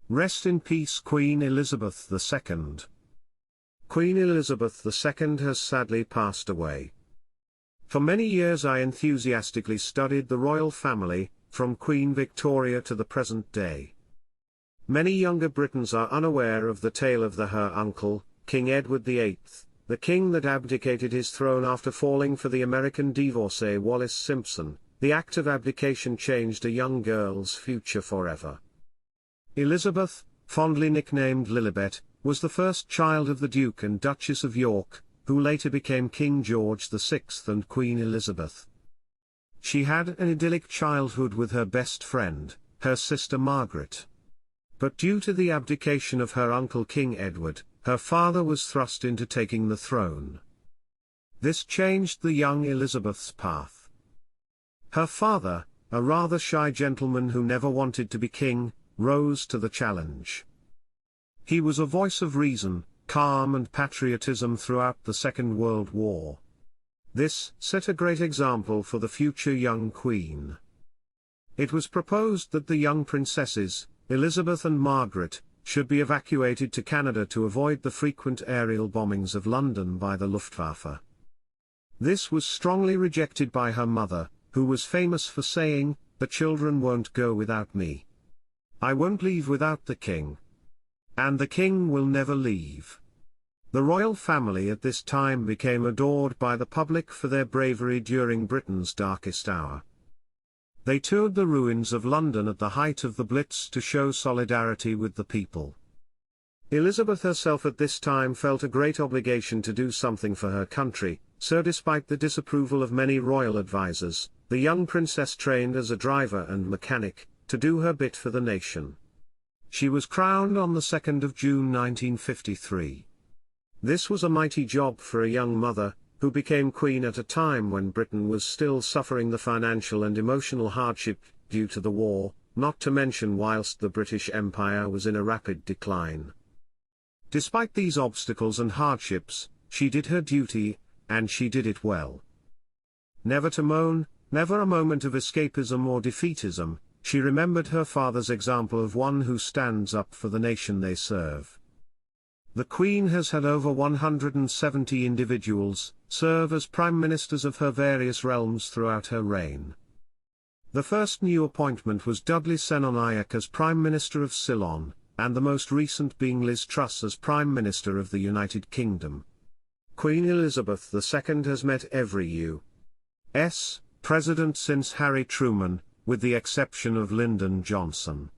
Rest in peace, Queen Elizabeth II. Queen Elizabeth II has sadly passed away. For many years I enthusiastically studied the royal family, from Queen Victoria to the present day. Many younger Britons are unaware of the tale of her uncle, King Edward VIII, the king that abdicated his throne after falling for the American divorcee Wallis Simpson. The act of abdication changed a young girl's future forever. Elizabeth, fondly nicknamed Lilibet, was the first child of the Duke and Duchess of York, who later became King George VI and Queen Elizabeth. She had an idyllic childhood with her best friend, her sister Margaret. But due to the abdication of her uncle King Edward, her father was thrust into taking the throne. This changed the young Elizabeth's path. Her father, a rather shy gentleman who never wanted to be king, rose to the challenge. He was a voice of reason, calm and patriotism throughout the Second World War. This set a great example for the future young queen. It was proposed that the young princesses, Elizabeth and Margaret, should be evacuated to Canada to avoid the frequent aerial bombings of London by the Luftwaffe. This was strongly rejected by her mother, who was famous for saying, "The children won't go without me. I won't leave without the king. And the king will never leave." The royal family at this time became adored by the public for their bravery during Britain's darkest hour. They toured the ruins of London at the height of the Blitz to show solidarity with the people. Elizabeth herself at this time felt a great obligation to do something for her country, so despite the disapproval of many royal advisers, the young princess trained as a driver and mechanic, to do her bit for the nation. She was crowned on the 2nd of June 1953. This was a mighty job for a young mother, who became queen at a time when Britain was still suffering the financial and emotional hardship due to the war, not to mention whilst the British Empire was in a rapid decline. Despite these obstacles and hardships, she did her duty, and she did it well. Never to moan, never a moment of escapism or defeatism, she remembered her father's example of one who stands up for the nation they serve. The Queen has had over 170 individuals serve as prime ministers of her various realms throughout her reign. The first new appointment was Dudley Senonaiok as Prime Minister of Ceylon, and the most recent being Liz Truss as Prime Minister of the United Kingdom. Queen Elizabeth II has met every U.S. president since Harry Truman, with the exception of Lyndon Johnson.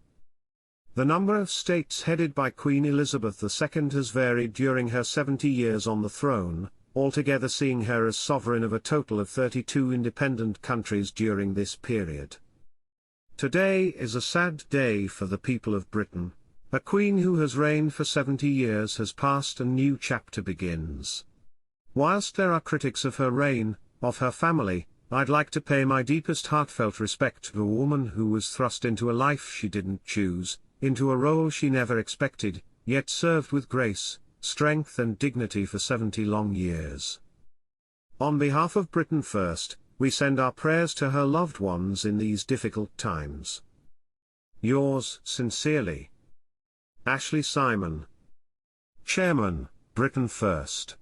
The number of states headed by Queen Elizabeth II has varied during her 70 years on the throne, altogether seeing her as sovereign of a total of 32 independent countries during this period. Today is a sad day for the people of Britain. A queen who has reigned for 70 years has passed and a new chapter begins. Whilst there are critics of her reign, of her family, I'd like to pay my deepest heartfelt respect to a woman who was thrust into a life she didn't choose, into a role she never expected, yet served with grace, strength and dignity for 70 long years. On behalf of Britain First, we send our prayers to her loved ones in these difficult times. Yours sincerely, Ashley Simon, Chairman, Britain First.